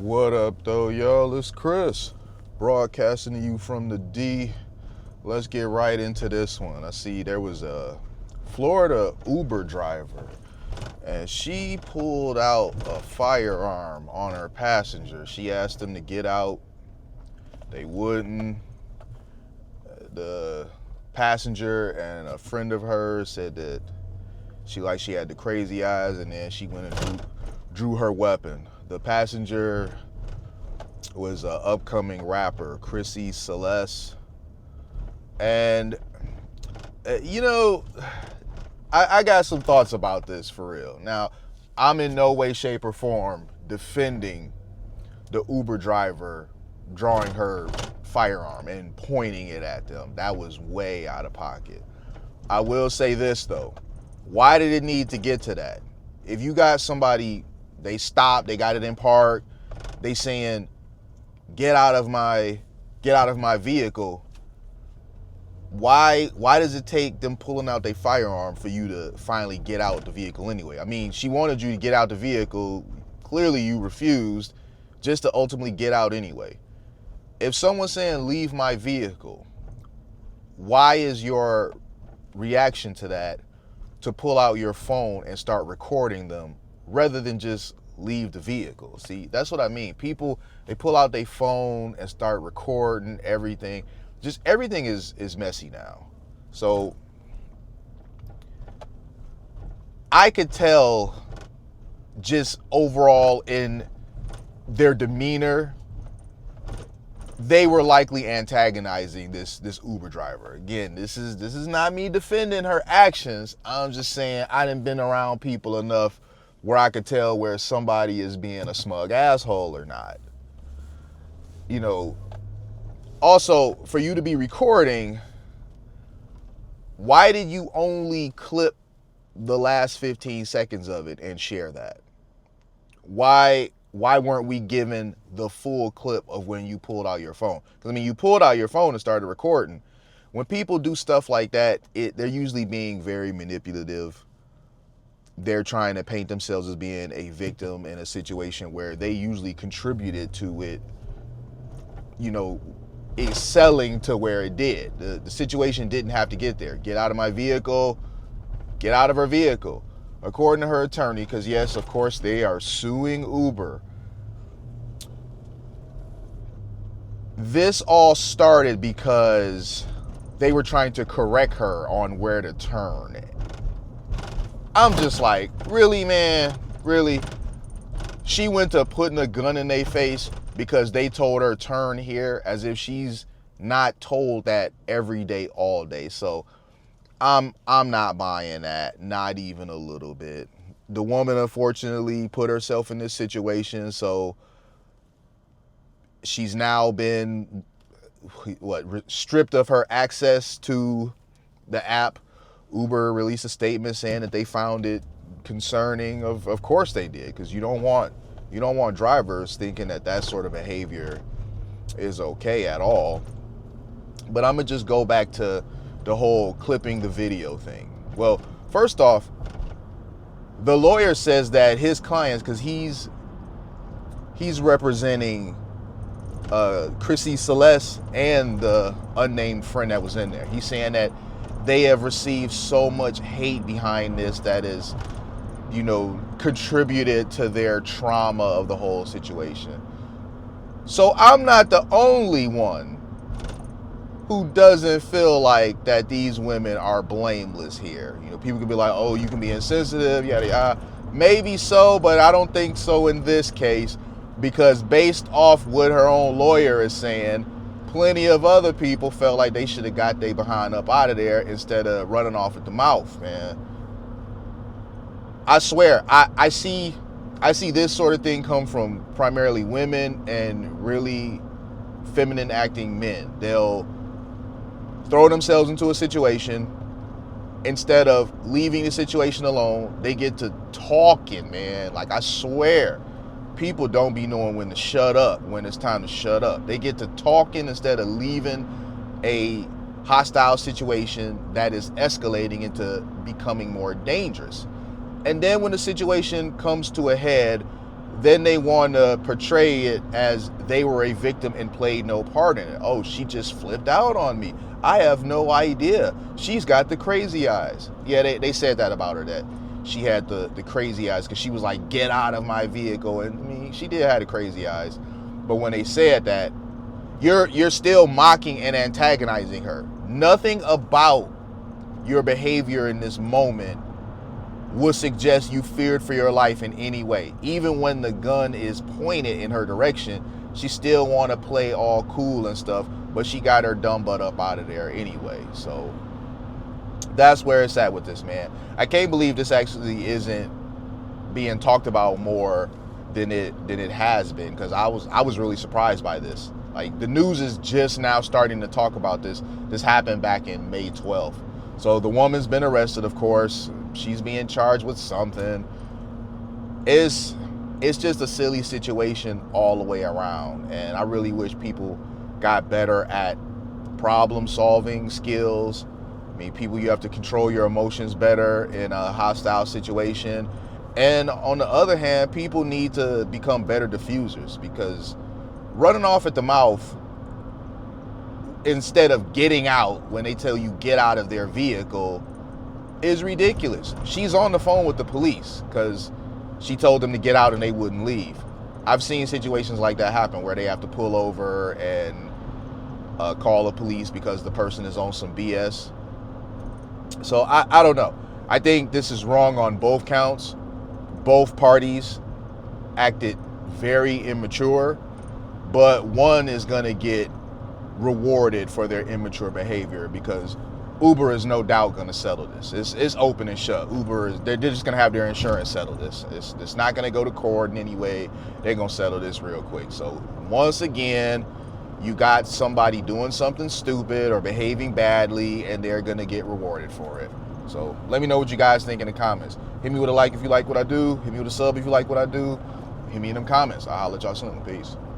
What up, though, y'all? It's Chris, broadcasting to you from the D. Let's get right into this one. I see there was a Florida Uber driver, and she pulled out a firearm on her passenger. She asked them to get out. They wouldn't. The passenger and a friend of hers said that she had the crazy eyes, and then she went and drew her weapon. The passenger was an upcoming rapper, Chrissy Celeste. And, I got some thoughts about this for real. Now, I'm in no way, shape, or form defending the Uber driver drawing her firearm and pointing it at them. That was way out of pocket. I will say this, though. Why did it need to get to that? If you got somebody, they stopped, they got it in park, they saying, get out of my vehicle. Why does it take them pulling out their firearm for you to finally get out the vehicle anyway? I mean, she wanted you to get out the vehicle. Clearly you refused, just to ultimately get out anyway. If someone's saying, leave my vehicle, why is your reaction to that to pull out your phone and start recording them rather than just leave the vehicle? See, that's what I mean. People, they pull out their phone and start recording everything. Just everything is messy now. So I could tell just overall in their demeanor, they were likely antagonizing this Uber driver. Again, this is not me defending her actions. I'm just saying I done been around people enough where I could tell where somebody is being a smug asshole or not. You know, also, for you to be recording, why did you only clip the last 15 seconds of it and share that? Why weren't we given the full clip of when you pulled out your phone? Because, I mean, you pulled out your phone and started recording. When people do stuff like that, they're usually being very manipulative. They're trying to paint themselves as being a victim in a situation where they usually contributed to it, excelling to where it did. The situation didn't have to get there. Get out of my vehicle, get out of her vehicle. According to her attorney, because yes, of course, they are suing Uber. This all started because they were trying to correct her on where to turn. I'm just like, really, man? Really? She went to putting a gun in their face because they told her turn here, as if she's not told that every day, all day. So I'm not buying that, not even a little bit. The woman, unfortunately, put herself in this situation, so she's now been, stripped of her access to the app. Uber released a statement saying that they found it concerning. Of course they did, because you don't want drivers thinking that sort of behavior is okay at all. But I'm gonna just go back to the whole clipping the video thing. Well, first off, the lawyer says that his clients, because he's representing Chrissy Celeste and the unnamed friend that was in there. He's saying that they have received so much hate behind this that is, contributed to their trauma of the whole situation. So I'm not the only one who doesn't feel like that these women are blameless here. People can be like, oh, you can be insensitive, yada yada. Maybe so, but I don't think so in this case, because based off what her own lawyer is saying, plenty of other people felt like they should have got their behind up out of there instead of running off at the mouth, man. I swear, I see this sort of thing come from primarily women and really feminine acting men. They'll throw themselves into a situation. Instead of leaving the situation alone, they get to talking, man. Like, I swear, people don't be knowing when to shut up, when it's time to shut up. They get to talking instead of leaving a hostile situation that is escalating into becoming more dangerous. And then when the situation comes to a head, then they want to portray it as they were a victim and played no part in it. Oh, she just flipped out on me. I have no idea. She's got the crazy eyes. Yeah, they said that about her, that she had the crazy eyes because she was like, get out of my vehicle. And I mean, she did have the crazy eyes. But when they said that, you're still mocking and antagonizing her. Nothing about your behavior in this moment would suggest you feared for your life in any way. Even when the gun is pointed in her direction, she still want to play all cool and stuff, but she got her dumb butt up out of there anyway. So that's where it's at with this, man. I can't believe this actually isn't being talked about more than it has been, because I was really surprised by this. Like, the news is just now starting to talk about this. This happened back in May 12th. So the woman's been arrested, of course. She's being charged with something. It's just a silly situation all the way around. And I really wish people got better at problem solving skills. I mean, people, you have to control your emotions better in a hostile situation. And on the other hand, people need to become better diffusers, because running off at the mouth instead of getting out when they tell you get out of their vehicle is ridiculous. She's on the phone with the police because she told them to get out and they wouldn't leave. I've seen situations like that happen where they have to pull over and call the police because the person is on some BS. So I don't know. I think this is wrong on both counts. Both parties acted very immature, but one is going to get rewarded for their immature behavior, because Uber is no doubt going to settle this. It's open and shut. They're just going to have their insurance settle this. It's not going to go to court in any way. They're going to settle this real quick. So once again, you got somebody doing something stupid or behaving badly, and they're going to get rewarded for it. So let me know what you guys think in the comments. Hit me with a like if you like what I do. Hit me with a sub if you like what I do. Hit me in them comments. I'll holler at y'all soon. Peace.